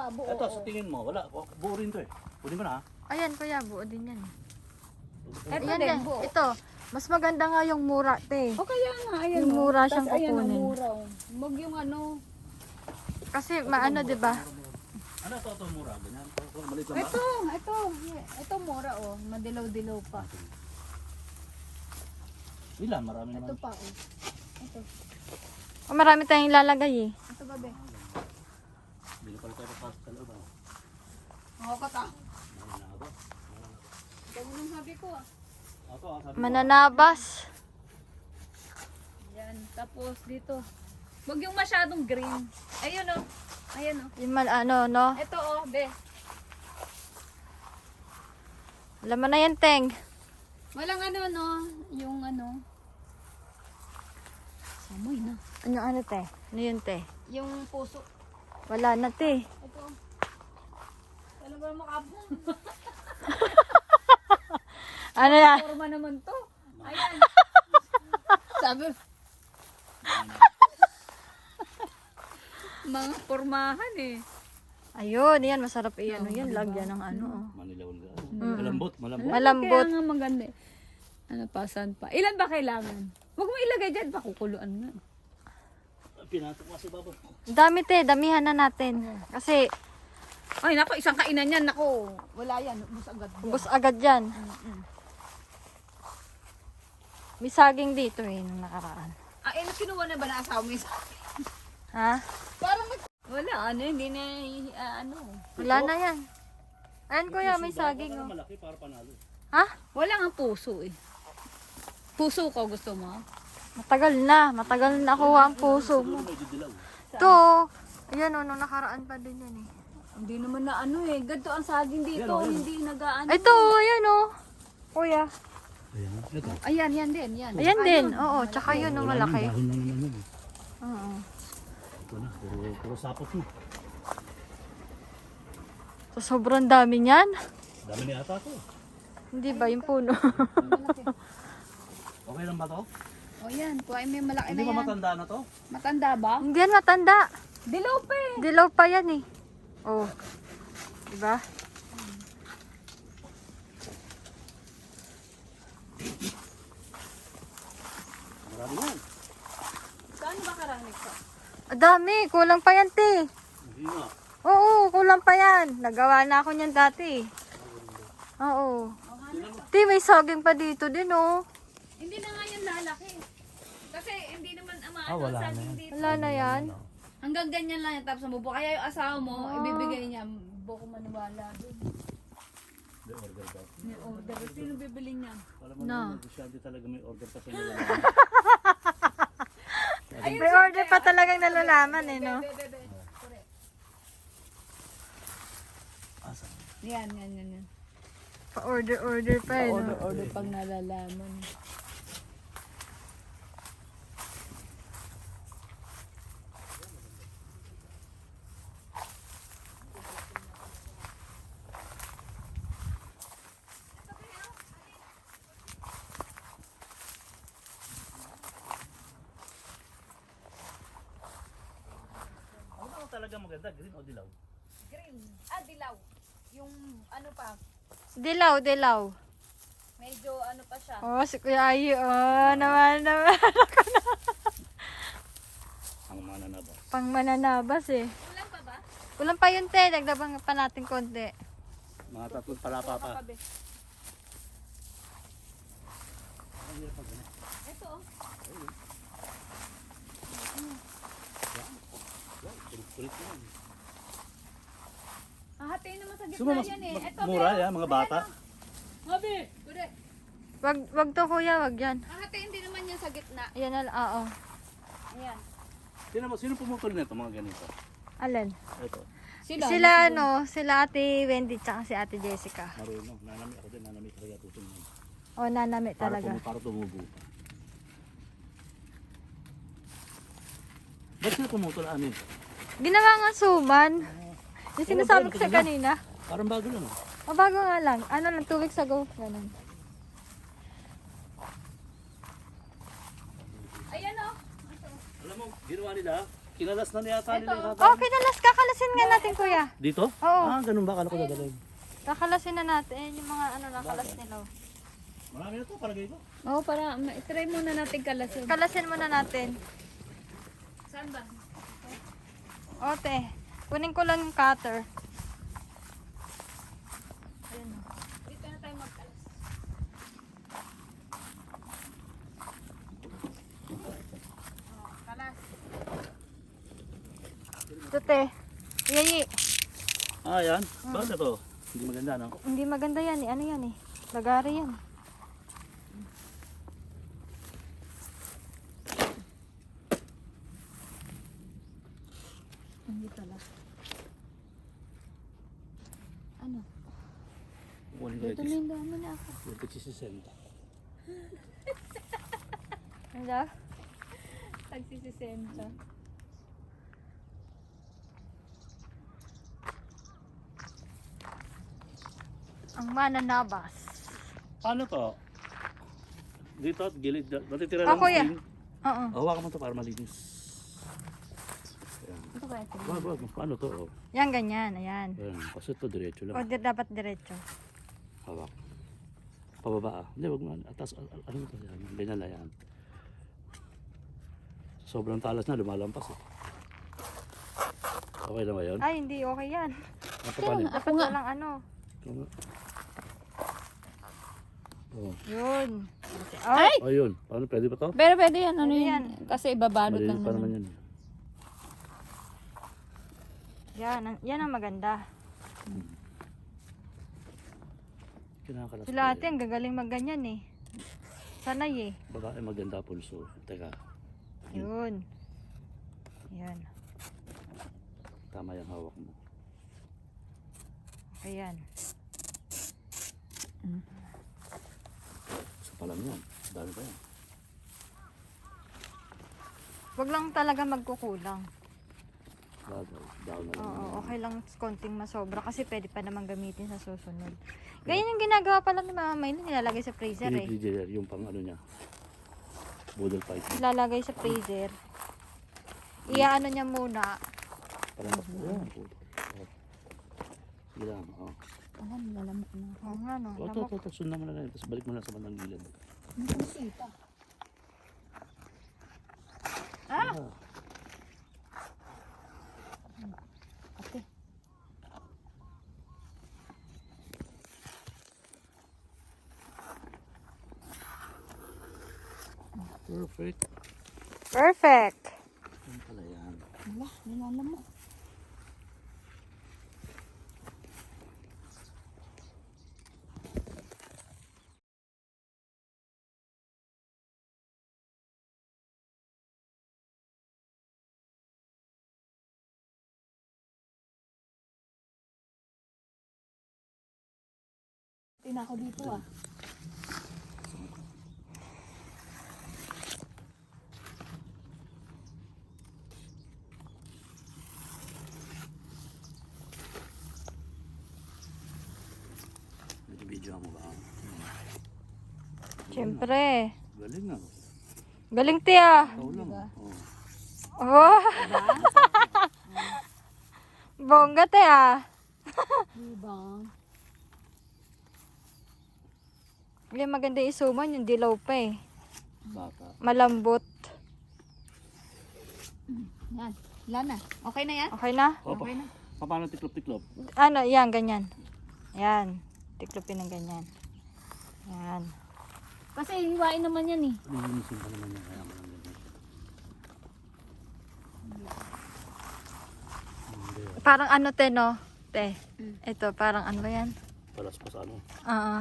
pa, buo. Ito, sa tingin mo, wala. Buo rin to eh. Kunin mo na ha. Ayan kuya, buo din yan. Ito Ayan din, din, buo. ito. Mas maganda nga yung mura, te. O kaya nga, ayan. Yung oh. mura siyang Tas ayan, kukunin. ang mura. Oh. Mag yung ano. Kasi maano, di ba? Ano ito mura? Ganyan. Maliit lang ba? Ito mura oh. Madilaw-dilaw pa. Ilan? Marami naman. Ito pa oh. Ito. Oh, marami tayong lalagay eh. Ito ba, be? Hindi na pala tayo papasok sa loob. Oo, kata. Mananabas. Ito nung sabi ko ah. Ako, sabi ko. Mananabas. Yan. Tapos dito. Huwag yung masyadong green. Ayun oh. Ayan oh. Yung ano, no? Ito oh, be. Alam mo na yan, Teng. Walang ano no. Yung ano. Samoy na. Ano, te? Ano yun, te? Yung puso. Wala na, te. Ito. Ano ba makapon? Ano yan? Forma naman to. Ayan. Sabi. Mga pormahan eh. Ayun, yan. Masarap iyan. Yan, lagyan ng ano, oh. Manilaw na. Malambot, malambot. Malambot. Kaya nga maganda eh. Ano pa, saan pa? Ilan ba kailangan? Huwag mo ilagay dyan, pakukuluan nga. Pinatok kasi baba. Dami, te. Damihan na natin. Kasi, Ay, nako, isang kainan yan. Nako, wala yan. Ubus agad. ubos agad yan. May saging dito eh, nung nakaraan. Ah, eh, kinuha na ba na asawa mo isa? Ha? Parang wala, ano, hindi na, ano. Wala na yan. Ayan, kuya, may saging, oh. Malaki para panalo. Ha? Wala nga puso eh. Puso ko gusto mo? Matagal na. Matagal na nakuha ang puso mo. Medyo dilaw. Ito, ayan, oh, nung nakaraan pa din yan eh. Hindi naman na ano eh. Ganito ang saging dito. Hindi nagaano. Ito, ayan, oh. Kuya. Ayan. Ito. Ayan, yan din. Yan. Ayan din. Oo, tsaka yun, oh, malaki. Dahon na naman yun. Oo. Ito na, puro sapot mo. So, sobrang dami niyan. Dami ni ata ko. Hindi ba yung puno? Okay lang ba to? O yan. Kuha may malaki Hindi na ba yan. matanda na to? Matanda ba? Hindi yan matanda. Dilaw pa eh. Dilaw pa yan eh. Oh. Diba? Marami yan. Saan ba karami ko? Dami. Kulang pa yan, te. Hindi nga. Oo, kulang pa yan. Nagawa na ako niyan dati. Oo. Te, may saging pa dito din, oh. Hindi na nga yan lalaki. Kasi hindi naman Ah, wala na saging yan. dito. Wala na yan. Hanggang ganyan lang yan. Tapos mabubo. Kaya yung asawa mo, ibibigay niya. Buko maniwala. May order ba? May order. Sino bibili niya? Alam mo No. naman, masyado talaga may order pa sa nila. May order pa talagang nalalaman eh, no? Bebe. Correct. Asa? Yan. Pa-order pa eh, no? Order pag nalalaman. Ano talaga maganda? Green o dilaw? Green. Dilaw. Yung ano pa, Dilaw, dilaw. medyo ano pa siya. Oh, si Kuya Ayu. Oh, naman. Ang mananabas. Pang mananabas eh. Kulang pa ba? Kulang pa yun, te. Dagdagan pa natin konti. Mga tatlong palapa pa. Kabe. Ito oh. Kulit yan. Hahatiin naman sa Gusto gitna mo mas yan eh. Ito mura yan, mga bata? Habi! Correct. Wag to, kuya. Wag yan. Hahatiin din naman yan sa gitna. Ayan na, oo. Ayan. Sino pumutol nito mga ganito? Alin? Ito. Sila Ate Wendy tsaka si Ate Jessica. Marunong. Nanami ako din. Nanami talaga tutong yan. Oh, nanami talaga. Para tumubo pa. Ba't sila pumutol amin? Ginawa nga suman. Yung sinasabi ko sa kanina. Parang bago lang. O, bago nga lang. Ano lang, 2 weeks ago. Ganun. Ayan oh. Alam mo, ginawa nila, Kinalas na niya nila yung tatay. Oh, kinalas. Kakalasin nga natin, kuya. Dito? Oo. Ah, ganun ba? Kala ko dadalhin. Kakalasin na natin. Ayan yung mga ano nakalas nila. oh. Marami na to, palagay ko. Oo, para try muna natin kalasin. Kalasin muna natin. Saan ba? Ote, kunin ko lang yung cutter. Ayan. Dito na tayo magkalas. Kalas. Ito, te. Yayi. Ah, yan. Bakit ito? Hindi maganda, no? Hindi maganda yan eh. Ano yan eh? Lagari yan. Hindi pala. Ano? Kukunin ko Dito na yung dami na ako. yung tigsisisenta. Ano? Tagsisisenta. Ang mananabas. Paano to? Dito at gilid. Natitira Ah, lang kuya. yung- Oo. Hawakan mo to para malinis. Ito ba ito? Wag. Paano to? Oh. Yan, ganyan. Ayan. Ayan. Kasi ito diretso O, lang. dapat diretso. Hawak. Pababa ah. Hindi, wag mo. Atas, ano to? Yan. Ganyan lang yan. Sobrang talas na, lumalampas eh. Okay na ba yun? Ay, hindi. Okay yan. Napapanin. Dapat walang ano. Oh. Yun. Ay! Oh, yun. Paano? Pwede ba to? Pero pwede yan. Ano Pwede yan? yan. Kasi ibabalot Malinis lang pa naman. naman yan. Yan ang maganda. Kinakalas Sila ko ate, ang gagaling magganyan eh. Sanay eh. Babae maganda pulso. Teka, Yun. Yan. tama yung hawak mo. Ayan. Isa pa lang yan. Dami pa yan. Wag lang talaga magkukulang. Down na lang. Oo, okay lang konting masobra kasi pwede pa naman gamitin sa susunod. Ganyan yung ginagawa pala ni Mama May, nilalagay sa freezer eh. Pinipigil yung pang ano niya. Budol fight. Nilalagay sa freezer. Iaano niya muna. Parang yan. Oh. Sige lang. Oh. Alam, lalamok na. Oo nga no. Oh, Lamok. to. Sundan mo na lang. Tapos balik mo na sa bandang gilid. Ang pusita. Ah! Ate. Perfect. Perfect. Yan pala yan. Wala, nilalamok. Tina ako dito ah. Nag-video mo ba? Siyempre. Galing na. Galing tiya. Ikaw lang. Oh. Wow. Bongga tiya. Diba? Yung maganda isuman, yung dilaw pa eh. Bata. Malambot. Yan. Wala na. Okay na yan? Okay na? Opo. Okay na. Paano tiklop-tiklop? Ano, yan, ganyan. Yan. Tiklopin ng ganyan. Yan. Kasi hiwain naman yan eh. Linisin pa naman yan. Kaya mo lang ganyan. Hindi. Parang ano te, no? Te. Ito, parang ano ba yan? Palaspas ano. Oo.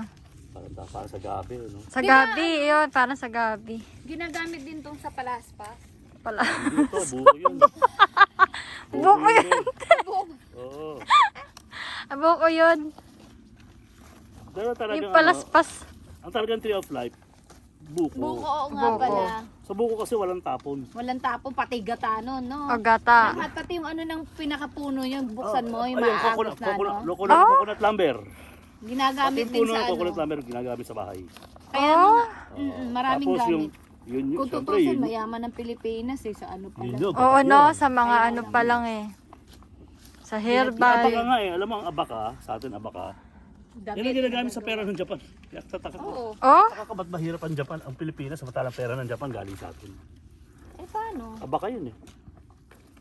Para sa gabi, no? Sa gabi, yun. Parang sa gabi. Ginagamit din tong sa palaspas. Pala. Dito, buko yun. Buko yun. Oo. Buko yun. Pero talagang, Yung palaspas. ang talagang tree of life, buko. Buko oo nga Buko. pala. Sa buko kasi walang tapon. Walang tapon, pati gatano, no? O gata. At pati yung ano ng pinakapuno yung buksan mo, yung Ayun, maagos na, no? coconut lumber. Ginagamit Pati din puno sa ng coconut ano. lumber, ginagamit sa bahay. Kaya Oh. maraming Tapos gamit. yung Yun, Kung syempre, tutusin, yun. mayaman ng Pilipinas eh, sa ano Yun pala. yun, Oo, baka no, yun. sa mga ano pa lang eh. Sa Yung abaka herbal. nga eh, alam mo ang abaka, sa atin abaka. Yan ang ginagamit sa pera ng Japan. Kaya tataka ko. Oo. Oh, Nakakaba't mahirap ang Japan, ang Pilipinas, samantalang pera ng Japan galing sa atin. Eh paano? Abaka yun eh.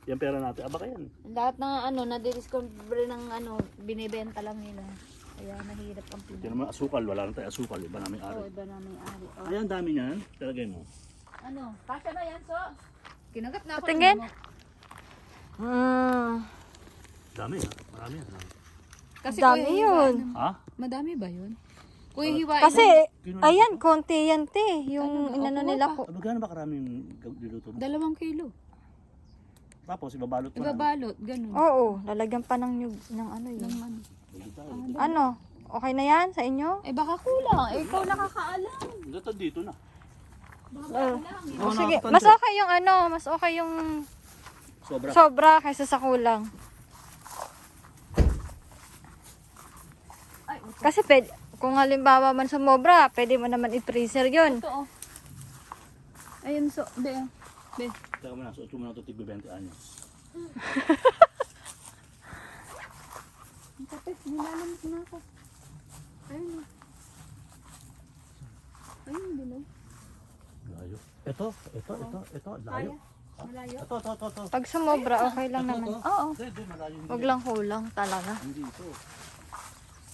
Yung pera natin, abaka yan. Lahat ng ano, na-discover ng ano, binibenta lang nila. Kaya nahirap ang Yan Pilipinas. naman asukal, wala na tayo asukal, iba namin Oo, ari. iba namin ari. Oh. Ay, ang dami niyan, talagay mo. Ano? Kasya ba yan, so? Kinagat na ako. Patingin. ng manok. Dami ha, marami yan. Kasi Dami kuya, yun. hiwaan Ha? naman. Madami ba yun? Kuya hiwain. kasi, ayan, konti yan te. Yung Ano, inano opo, nila pa. ko. Gaano ba karaming niluto mo? 2 kilo. Tapos ibabalot mo na. Ibabalot, ganun. Oo, lalagyan pa ng nyug, ng ano yun. Ng ano. Ano? Okay na yan sa inyo? Eh baka kulang. Eh, ikaw nakakaalam. Ito dito na. Baka Oo. kulang. Oo, Sige, nakakatanda. mas okay yung ano, mas okay yung Sobra. sobra kaysa sa kulang. Ay, Kasi kung halimbawa man sumobra, pwede mo naman i-freezer yun. ito oh. Ayun, so, be. Be. Teka mo na, suot mo na ito tigbe 20 anyos. Ang kapit, nilalamit na ako. Ayun oh. Ayun, bilog. Layo. Ito, layo. Malayo. Ito. Pag sumobra, okay lang naman. Oo. Hindi, malayo. Hindi. Huwag lang kulang talaga. Hindi ito.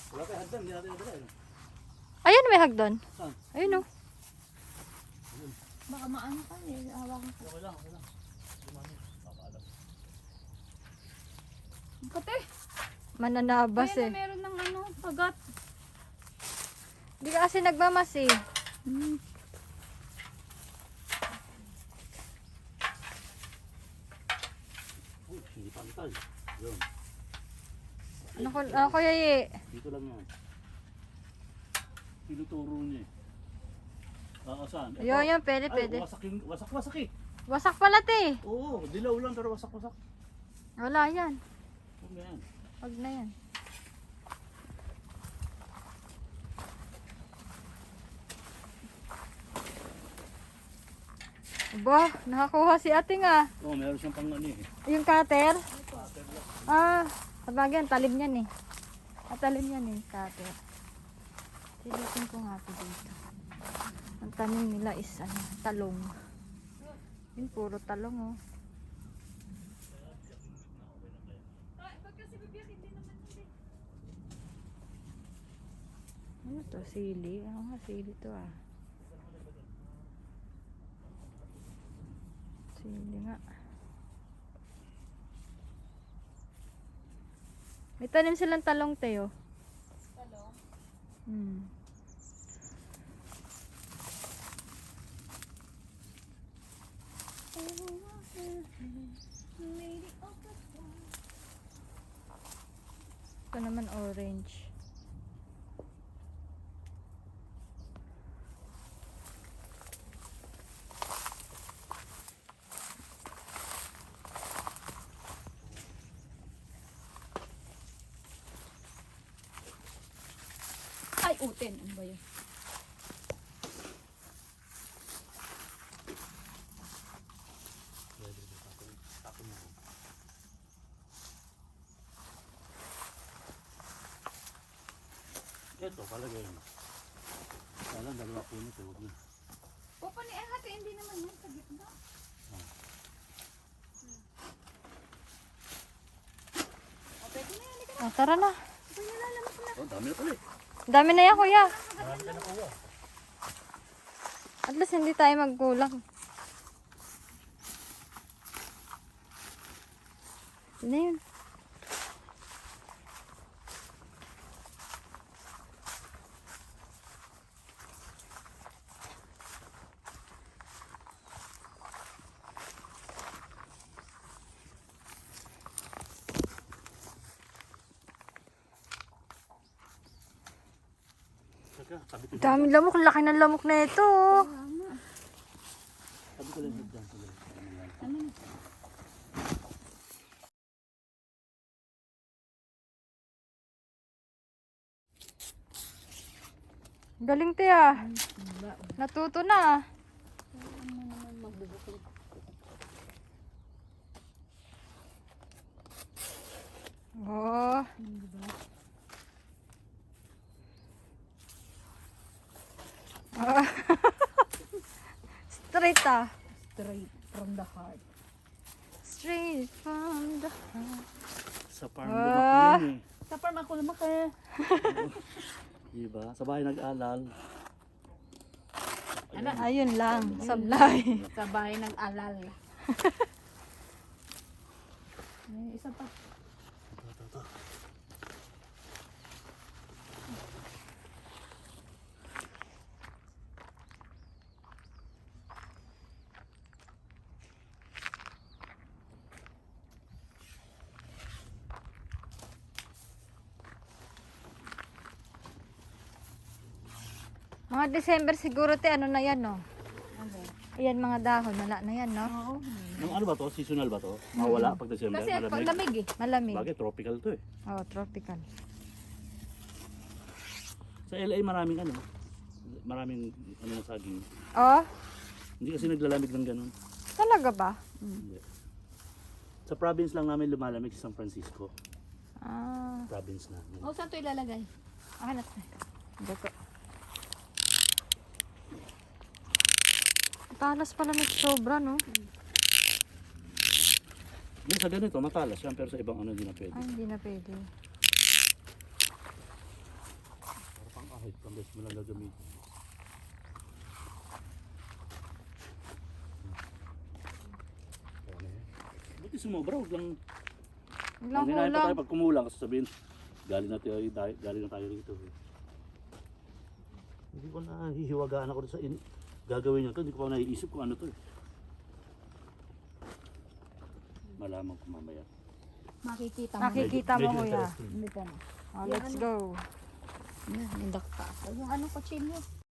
Wala kayo hagdan, hindi natin nadala. Ayun, may hagdan. Saan? Ayun oh. Baka maano ka eh. Hawakan ko. Okay lang. Dumami. Papaalam. Ang kapit. Mananabas Ayun eh. na meron ng ano, pagat. Hindi ka kasi nagmamas eh. Uy, hindi pantay. Yun. Ano ko yay? Dito lang yan. Tinuturo niya eh. Saan? Ito. Yun, pwede, Ay, pwede. wasak eh. Wasak pala te. Oo, dilaw lang pero wasak. Wala yan. Huwag na yan. Wag na yan. Aba, nakakuha si ate nga. Oo, meron siyang pang ano eh. Yung cutter? Ah, sabagyan, talim yan eh. Talim yan eh, cutter. Silipin ko nga ito dito. Ang tanim nila is ano, talong. Yung puro talong oh. Ano to, sili? Ano nga sili to ah. Sili nga. May tanim silang talong tayo. Talong. Hmm. Ito naman orange. Ay, uten. Ano ba yun? Ito, palagay mo. Kala, dalawa puno ito. Huwag na. Pupani, hati, hindi naman yan sa gitna. O, pwede na yan. Oh, tara na. Oh, dami na pala eh. Dami na yan, kuya. Marami ka na kuha. At least hindi tayo magkulang. Yun na yun. Teka, sabi ko. Dami lamok. Laki ng lamok na ito. oh. Sabi ko lang hagdan. Galing te ah. Natuto na ah. Dubukin. Oh. Ah. Straight ah. Straight from the heart. Straight from the heart. Sa farm Ah. lumaki yan eh. Sa farm ako lumaki. Diba? Sa bahay nag-alal. Ano? Ayun lang, sablay. Sa bahay ng alal. May isa pa. Ito. Mga December siguro te, ano na yan, no? Ano? Ayan, mga dahon, wala na yan, no? Oo. Nung ano ba to? Seasonal ba to? Mawala pag December? Kasi pag Malamig? lamig eh. Malamig. Bagay, tropical to eh. Oh, tropical. Sa LA maraming ano. Maraming ano na saging. Oh, Hindi kasi naglalamig ng ganun. talaga ba? Hindi. Sa province lang namin lumalamig sa San Francisco. Ah, Province namin. O, saan to ilalagay? akin na te. Dito. Talas pala sobra, no? Hindi, sa ganito, matalas yan. Pero sa ibang ano, hindi na pwede. Ay, hindi na pwede. Para pang ahit, pang beses mo lang gagamitin. Buti sumobra, huwag lang. Walang Ang hinahin pa hulang. tayo pag kumulang kasi sabihin, galing na tayo rito. Eh. Hindi ko na hihiwagaan ako sa gagawin nyo to, hindi ko pa naiisip kung ano to eh. Malaman ko mamaya. Makikita mo. Nakikita mo, Medyo kuya. interesting. Dito na. Oh, let's go. Nindak pa. Yung ano kutsilyo.